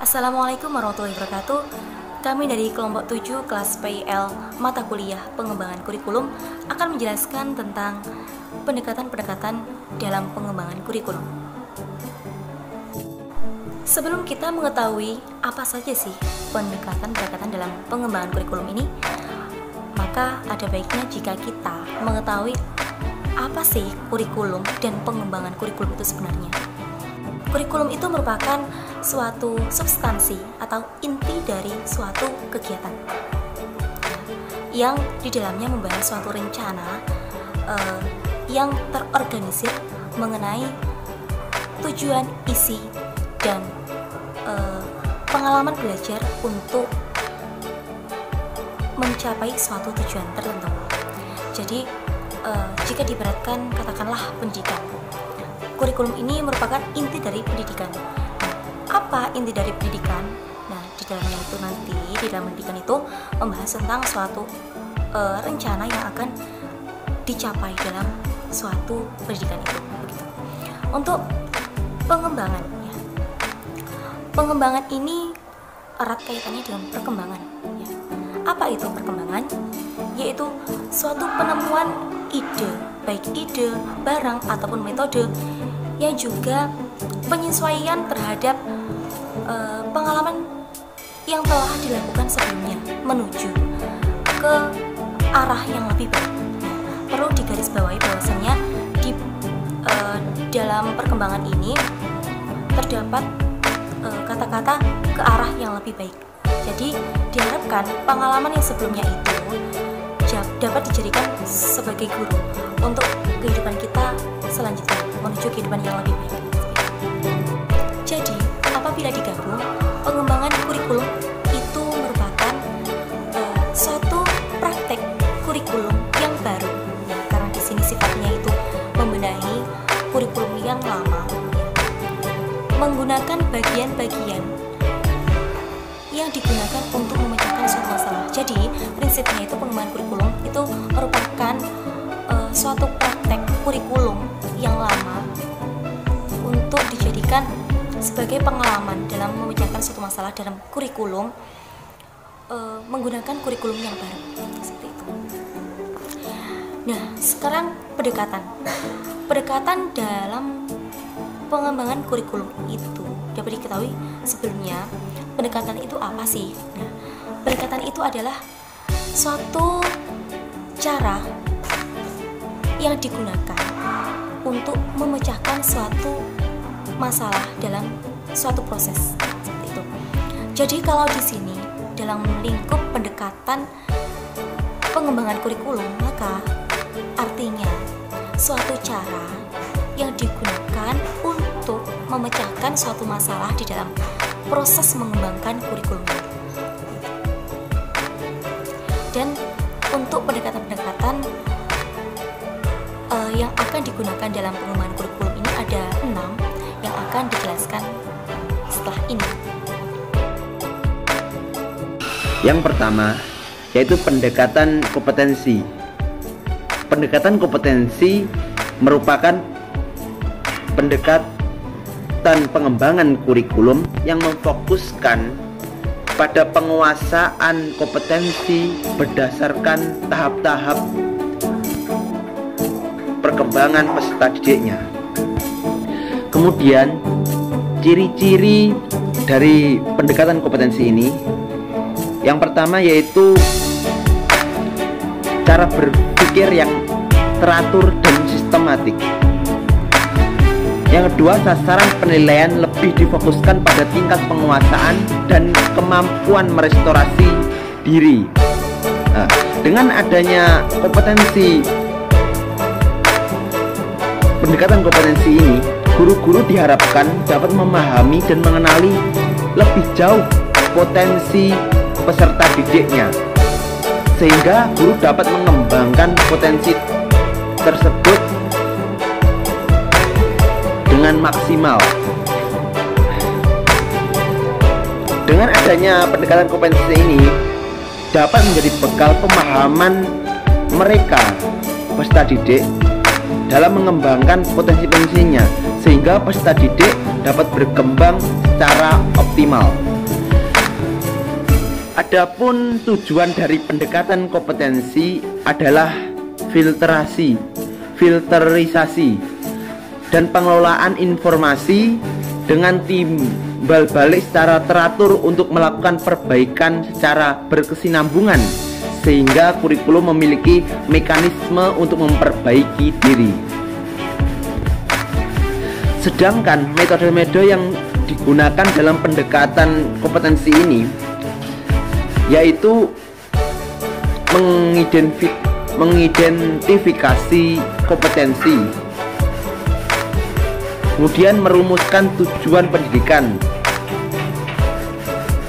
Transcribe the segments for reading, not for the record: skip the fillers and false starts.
Assalamualaikum warahmatullahi wabarakatuh. Kami dari kelompok 7 kelas PIL mata kuliah pengembangan kurikulum akan menjelaskan tentang pendekatan-pendekatan dalam pengembangan kurikulum. Sebelum kita mengetahui apa saja sih pendekatan-pendekatan dalam pengembangan kurikulum ini, maka ada baiknya jika kita mengetahui apa sih kurikulum dan pengembangan kurikulum itu sebenarnya. Kurikulum itu merupakan suatu substansi atau inti dari suatu kegiatan yang di dalamnya membahas suatu rencana yang terorganisir mengenai tujuan, isi, dan pengalaman belajar untuk mencapai suatu tujuan tertentu. Jadi jika diibaratkan katakanlah pendidikan, kurikulum ini merupakan inti dari pendidikan. Apa inti dari pendidikan? Nah, di dalamnya itu nanti, di dalam pendidikan itu membahas tentang suatu rencana yang akan dicapai dalam suatu pendidikan itu. Begitu. Untuk pengembangan, ya. Pengembangan ini erat kaitannya dengan perkembangan. Ya. Apa itu perkembangan? Yaitu suatu penemuan ide, baik ide, barang, ataupun metode, yang juga penyesuaian terhadap pengalaman yang telah dilakukan sebelumnya menuju ke arah yang lebih baik. Perlu digarisbawahi bahwasannya di dalam perkembangan ini terdapat kata-kata ke arah yang lebih baik. Jadi diharapkan pengalaman yang sebelumnya itu dapat dijadikan sebagai guru untuk kehidupan kita selanjutnya menuju kehidupan yang lebih baik. Jadi apabila digabung, pengembangan kurikulum itu merupakan suatu praktek kurikulum yang baru, ya, karena di sini sifatnya itu membenahi kurikulum yang lama, menggunakan bagian-bagian yang digunakan untuk memecahkan suatu masalah. Jadi prinsipnya itu pengembangan kurikulum itu merupakan suatu praktek kurikulum yang lama untuk dijadikan sebagai pengalaman dalam memecahkan suatu masalah dalam kurikulum menggunakan kurikulum yang baru, seperti itu. Nah, sekarang pendekatan dalam pengembangan kurikulum itu dapat diketahui sebelumnya. Pendekatan itu apa sih? Nah, pendekatan itu adalah suatu cara yang digunakan untuk memecahkan suatu masalah dalam suatu proses, seperti itu. Jadi kalau di sini dalam lingkup pendekatan pengembangan kurikulum, maka artinya suatu cara yang digunakan untuk memecahkan suatu masalah di dalam proses mengembangkan kurikulum. Dan untuk pendekatan-pendekatan yang akan digunakan dalam pengembangan kurikulum ini ada 6 yang akan dijelaskan setelah ini. Yang pertama yaitu pendekatan kompetensi. Pendekatan kompetensi merupakan pendekatan pengembangan kurikulum yang memfokuskan pada penguasaan kompetensi berdasarkan tahap-tahap perkembangan peserta didiknya. Kemudian ciri-ciri dari pendekatan kompetensi ini, yang pertama yaitu cara berpikir yang teratur dan sistematik. Yang kedua, sasaran penilaian lebih difokuskan pada tingkat penguasaan dan kemampuan merestorasi diri. Nah, dengan adanya pendekatan kompetensi ini, guru-guru diharapkan dapat memahami dan mengenali lebih jauh potensi peserta didiknya, sehingga guru dapat mengembangkan potensi tersebut dengan maksimal. Dengan adanya pendekatan kompetensi ini dapat menjadi bekal pemahaman mereka peserta didik dalam mengembangkan potensi-potensinya, sehingga peserta didik dapat berkembang secara optimal. Adapun tujuan dari pendekatan kompetensi adalah filterisasi dan pengelolaan informasi dengan timbal balik secara teratur untuk melakukan perbaikan secara berkesinambungan, sehingga kurikulum memiliki mekanisme untuk memperbaiki diri. Sedangkan metode-metode yang digunakan dalam pendekatan kompetensi ini yaitu mengidentifikasi kompetensi, kemudian merumuskan tujuan pendidikan,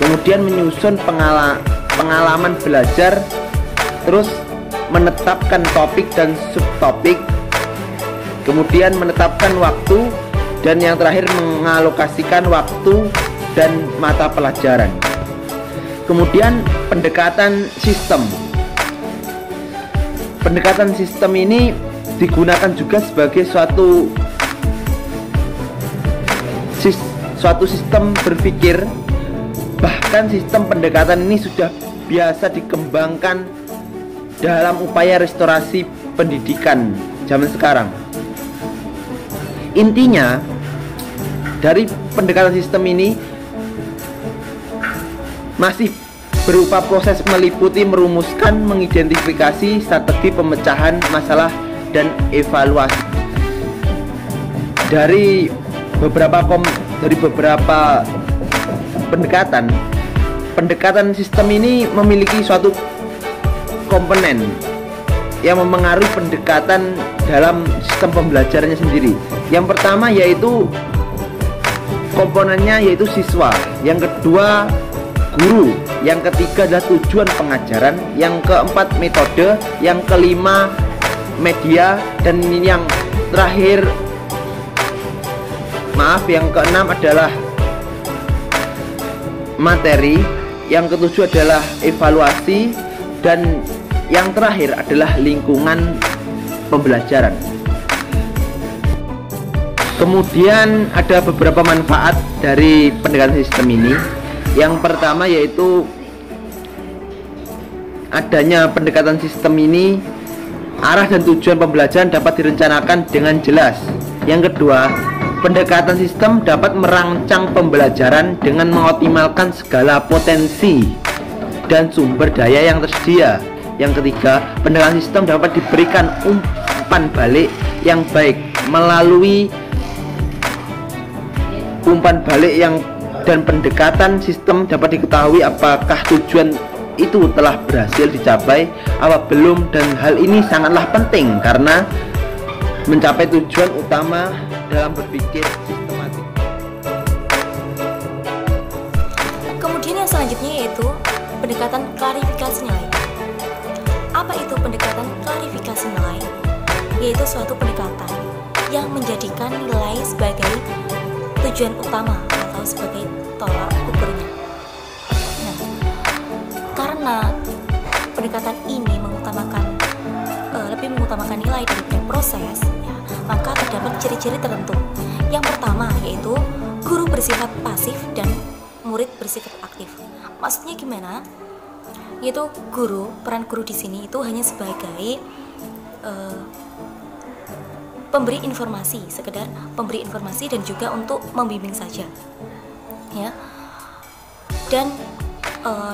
kemudian menyusun pengalaman belajar, terus menetapkan topik dan subtopik, kemudian menetapkan waktu, dan yang terakhir mengalokasikan waktu dan mata pelajaran. Kemudian pendekatan sistem. Pendekatan sistem ini digunakan juga sebagai suatu sistem berpikir. Bahkan sistem pendekatan ini sudah biasa dikembangkan dalam upaya restorasi pendidikan zaman sekarang. Intinya dari pendekatan sistem ini masih berupa proses meliputi merumuskan, mengidentifikasi strategi pemecahan masalah dan evaluasi. Dari beberapa pendekatan sistem ini memiliki suatu komponen yang memengaruhi pendekatan dalam sistem pembelajarannya sendiri. Yang pertama yaitu komponennya yaitu siswa, yang kedua guru, yang ketiga adalah tujuan pengajaran, yang keempat metode, yang kelima media, dan yang terakhir yang keenam adalah materi, yang ketujuh adalah evaluasi, dan yang terakhir adalah lingkungan pembelajaran. Kemudian ada beberapa manfaat dari pendekatan sistem ini. Yang pertama yaitu adanya pendekatan sistem ini, arah dan tujuan pembelajaran dapat direncanakan dengan jelas. Yang kedua, pendekatan sistem dapat merancang pembelajaran dengan mengoptimalkan segala potensi dan sumber daya yang tersedia. Yang ketiga, pendekatan sistem dapat diberikan umpan balik yang baik melalui umpan balik dan pendekatan sistem dapat diketahui apakah tujuan itu telah berhasil dicapai apa belum, dan hal ini sangatlah penting karena mencapai tujuan utama dalam berpikir sistematik. Kemudian yang selanjutnya yaitu pendekatan klarifikasi nilai. Apa itu pendekatan klarifikasi nilai? Yaitu suatu pendekatan yang menjadikan nilai sebagai tujuan utama atau sebagai tolak ukurnya. Nah, karena pendekatan ini lebih mengutamakan nilai daripada proses, ya, maka terdapat ciri-ciri tertentu. Yang pertama yaitu guru bersifat pasif dan murid bersifat aktif. Maksudnya gimana? Yaitu peran guru di sini itu hanya sebagai pemberi informasi, sekedar pemberi informasi dan juga untuk membimbing saja, ya. Dan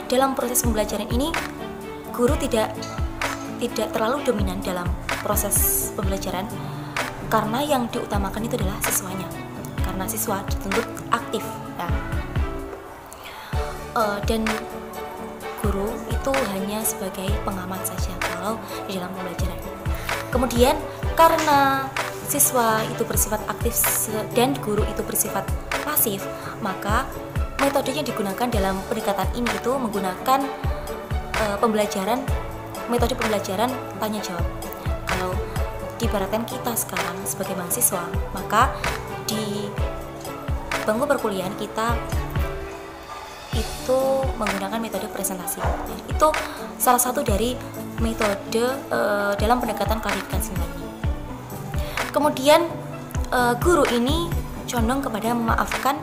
dalam proses pembelajaran ini guru tidak terlalu dominan dalam proses pembelajaran, karena yang diutamakan itu adalah siswanya, karena siswa dituntut aktif, ya. Dan guru itu hanya sebagai pengamat saja kalau di dalam pembelajaran. Kemudian karena siswa itu bersifat aktif dan guru itu bersifat pasif, maka metode yang digunakan dalam pendekatan ini itu menggunakan metode pembelajaran tanya jawab. Kalau diibaratkan kita sekarang sebagai mahasiswa, maka di bangku perkuliahan kita itu menggunakan metode presentasi. Itu salah satu dari metode dalam pendekatan klarifikasi nilai. Kemudian guru ini condong kepada memaafkan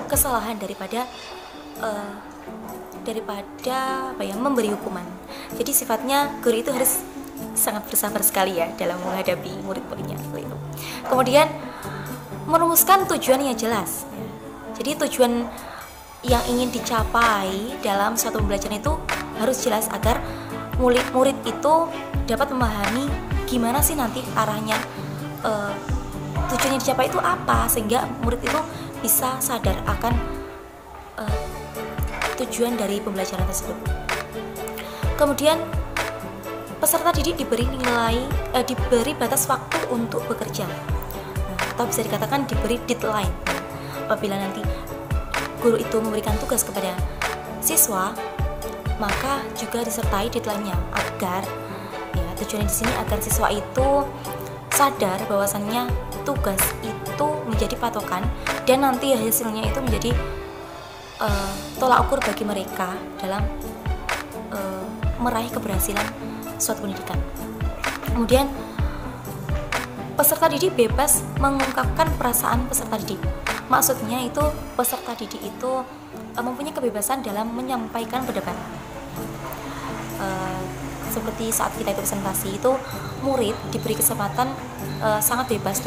kesalahan daripada daripada memberi hukuman. Jadi sifatnya guru itu harus sangat bersabar sekali ya dalam menghadapi murid-muridnya. Kemudian merumuskan tujuan yang jelas. Jadi tujuan yang ingin dicapai dalam suatu pembelajaran itu harus jelas agar murid itu dapat memahami gimana sih nanti arahnya, tujuan yang dicapai itu apa, sehingga murid itu bisa sadar akan tujuan dari pembelajaran tersebut. Kemudian peserta didik diberi diberi batas waktu untuk bekerja, atau bisa dikatakan diberi deadline. Apabila nanti guru itu memberikan tugas kepada siswa, maka juga disertai deadline-nya agar tujuannya di sini agar siswa itu sadar bahwasannya tugas itu menjadi patokan dan nanti hasilnya itu menjadi tolak ukur bagi mereka dalam meraih keberhasilan suatu pendidikan. Kemudian peserta didik bebas mengungkapkan perasaan peserta didik. Maksudnya itu peserta didik itu mempunyai kebebasan dalam menyampaikan pendapat. Seperti saat kita itu presentasi itu, murid diberi kesempatan sangat bebas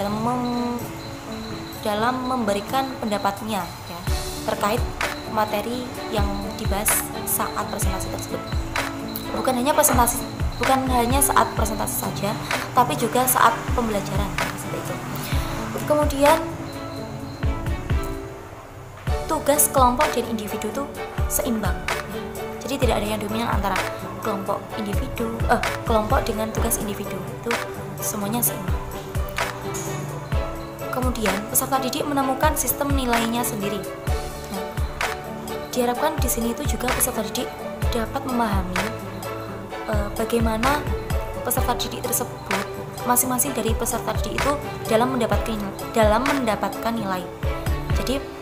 dalam memberikan pendapatnya ya, terkait materi yang dibahas saat presentasi tersebut. Bukan hanya saat presentasi saja, tapi juga saat pembelajaran seperti itu. Kemudian tugas kelompok dan individu itu seimbang. Jadi tidak ada yang dominan antara kelompok dengan tugas individu, itu semuanya seimbang. Kemudian peserta didik menemukan sistem nilainya sendiri. Diharapkan di sini itu juga peserta didik dapat memahami bagaimana peserta didik tersebut, masing-masing dari peserta didik itu dalam mendapatkan nilai. Jadi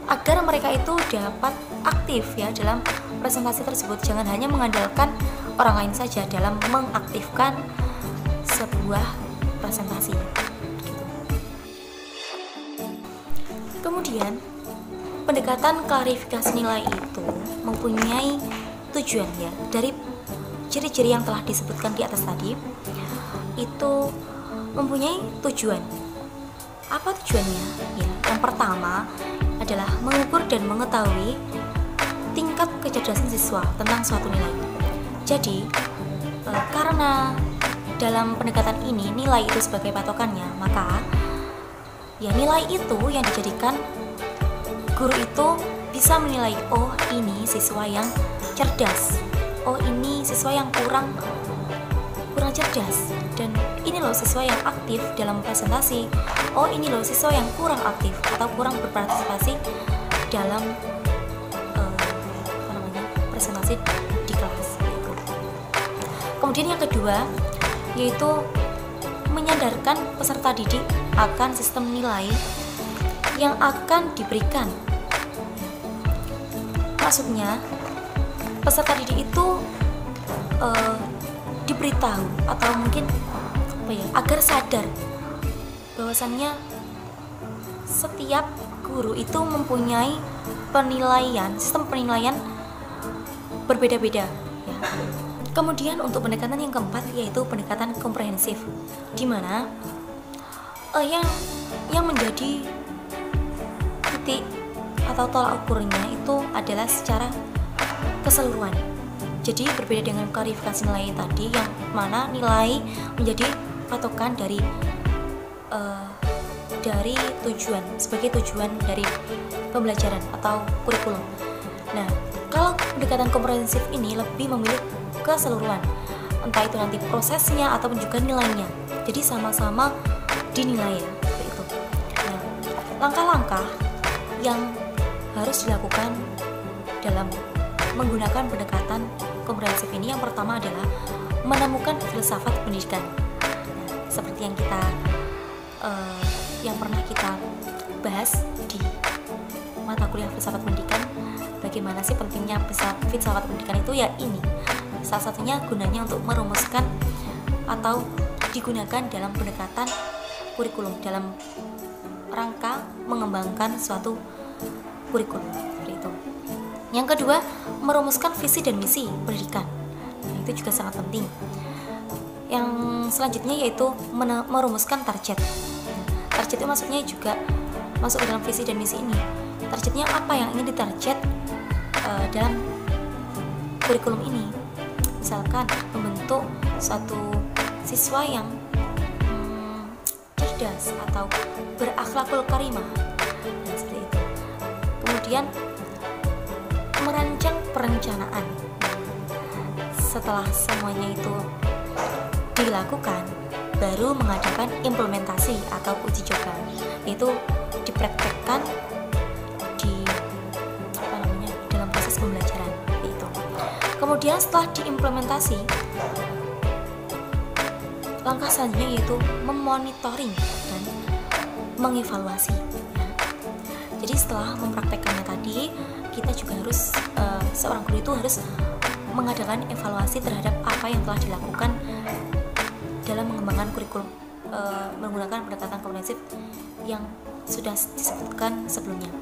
agar mereka itu dapat aktif ya dalam presentasi tersebut, jangan hanya mengandalkan orang lain saja dalam mengaktifkan sebuah presentasi. Kemudian pendekatan klarifikasi nilai itu mempunyai tujuan ya, dari ciri-ciri yang telah disebutkan di atas tadi itu mempunyai tujuan. Apa tujuannya? Ya, yang pertama adalah mengukur dan mengetahui tingkat kecerdasan siswa tentang suatu nilai. Jadi karena dalam pendekatan ini nilai itu sebagai patokannya, maka ya nilai itu yang dijadikan guru itu bisa menilai, oh ini siswa yang cerdas, oh ini siswa yang kurang cerdas, dan ini loh siswa yang aktif dalam presentasi, oh ini loh siswa yang kurang aktif atau kurang berpartisipasi dalam presentasi di kelas. Kemudian yang kedua yaitu menyadarkan peserta didik akan sistem nilai yang akan diberikan. Maksudnya peserta didik itu diberitahu atau mungkin agar sadar bahwasannya setiap guru itu mempunyai sistem penilaian berbeda-beda ya. Kemudian untuk pendekatan yang keempat yaitu pendekatan komprehensif, di mana yang menjadi titik atau tolak ukurnya itu adalah secara keseluruhan. Jadi berbeda dengan klarifikasi nilai tadi yang mana nilai menjadi patokan dari tujuan, sebagai tujuan dari pembelajaran atau kurikulum. Nah, kalau pendekatan komprehensif ini lebih memilih keseluruhan, entah itu nanti prosesnya ataupun juga nilainya. Jadi sama-sama dinilai ya, seperti itu. Nah, langkah-langkah yang harus dilakukan dalam menggunakan pendekatan komprehensif ini, yang pertama adalah menemukan filsafat pendidikan. Nah, seperti yang pernah kita bahas di mata kuliah filsafat pendidikan, bagaimana sih pentingnya filsafat pendidikan itu ya ini. Salah satunya gunanya untuk merumuskan atau digunakan dalam pendekatan kurikulum dalam rangka mengembangkan suatu kurikulum seperti itu. Yang kedua, merumuskan visi dan misi pendidikan. Nah, itu juga sangat penting. Yang selanjutnya yaitu merumuskan target. Target itu maksudnya juga masuk ke dalam visi dan misi ini. Targetnya apa yang ingin ditarget dalam kurikulum ini? Misalkan membentuk suatu siswa yang cerdas atau berakhlakul karimah, nah, seperti itu. Kemudian merancang perencanaan. Setelah semuanya itu dilakukan, baru mengadakan implementasi atau uji coba, yaitu dipraktekkan dalam proses pembelajaran itu. Kemudian setelah diimplementasi, langkah selanjutnya yaitu memonitoring dan mengevaluasi. Jadi setelah mempraktekkannya tadi, kita juga harus seorang guru itu harus mengadakan evaluasi terhadap apa yang telah dilakukan dalam mengembangkan kurikulum menggunakan pendekatan komprehensif yang sudah disebutkan sebelumnya.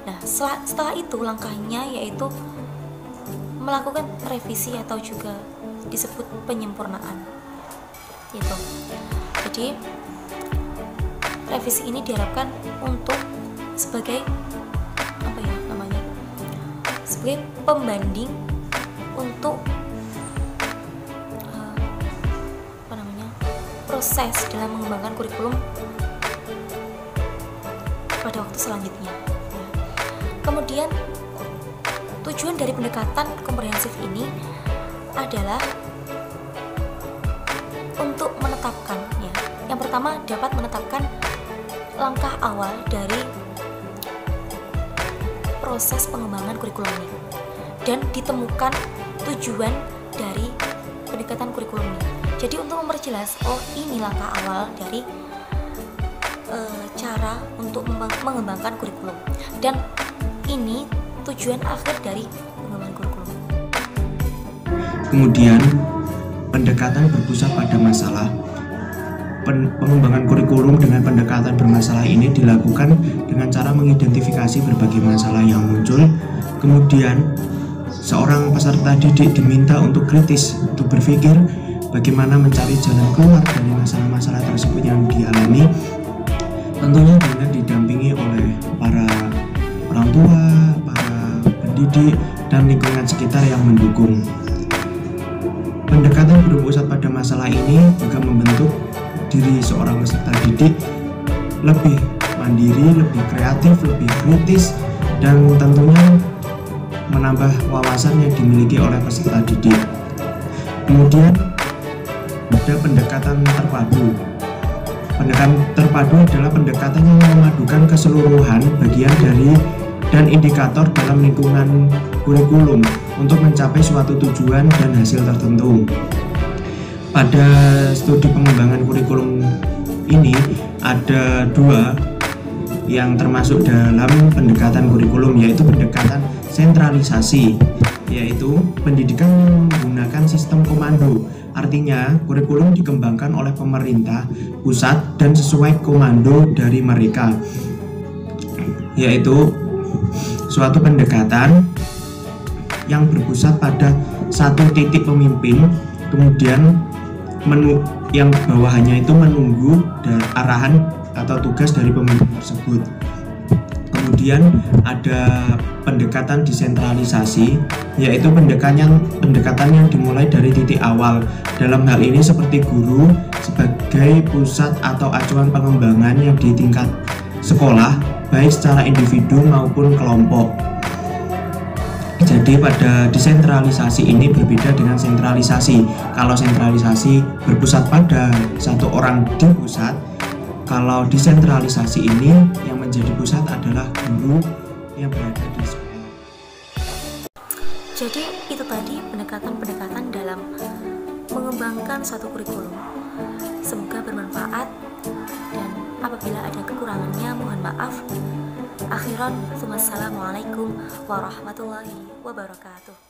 Nah, setelah itu langkahnya yaitu melakukan revisi atau juga disebut penyempurnaan. Gitu. Jadi revisi ini diharapkan untuk sebagai sebagai pembanding untuk proses dalam mengembangkan kurikulum pada waktu selanjutnya. Kemudian tujuan dari pendekatan komprehensif ini adalah untuk menetapkan, ya. Yang pertama dapat menetapkan langkah awal dari proses pengembangan kurikulum ini dan ditemukan tujuan dari pendekatan kurikulum ini. Jadi untuk memperjelas, ini langkah awal dari cara untuk mengembangkan kurikulum dan ini tujuan akhir dari pengembangan kurikulum. Kemudian pendekatan berpusat pada masalah. Pengembangan kurikulum dengan pendekatan bermasalah ini dilakukan dengan cara mengidentifikasi berbagai masalah yang muncul. Kemudian seorang peserta didik diminta untuk kritis, untuk berpikir bagaimana mencari jalan keluar dari masalah-masalah tersebut yang dialami, tentunya dengan didampingi oleh para orang tua, para pendidik, dan lingkungan sekitar yang mendukung. Pendekatan berpusat pada masalah ini juga membentuk diri seorang peserta didik lebih mandiri, lebih kreatif, lebih kritis, dan tentunya menambah wawasan yang dimiliki oleh peserta didik. Kemudian ada pendekatan terpadu. Pendekatan terpadu adalah pendekatan yang memadukan keseluruhan bagian dari dan indikator dalam lingkungan kurikulum untuk mencapai suatu tujuan dan hasil tertentu. Pada studi pengembangan kurikulum ini ada dua yang termasuk dalam pendekatan kurikulum, yaitu pendekatan sentralisasi, yaitu pendidikan menggunakan sistem komando. Artinya kurikulum dikembangkan oleh pemerintah pusat dan sesuai komando dari mereka, yaitu suatu pendekatan yang berpusat pada satu titik pemimpin, kemudian yang bawahannya itu menunggu arahan atau tugas dari pemimpin tersebut. Kemudian ada pendekatan desentralisasi, yaitu pendekatan yang dimulai dari titik awal. Dalam hal ini seperti guru sebagai pusat atau acuan pengembangan yang di tingkat sekolah, baik secara individu maupun kelompok. Jadi pada desentralisasi ini berbeda dengan sentralisasi. Kalau sentralisasi berpusat pada satu orang di pusat, kalau desentralisasi ini yang menjadi pusat adalah guru yang berada di sekolah. Jadi itu tadi pendekatan-pendekatan dalam mengembangkan suatu kurikulum. Semoga bermanfaat dan apabila ada kekurangannya mohon maaf. Akhiran, wassalamualaikum warahmatullahi wabarakatuh.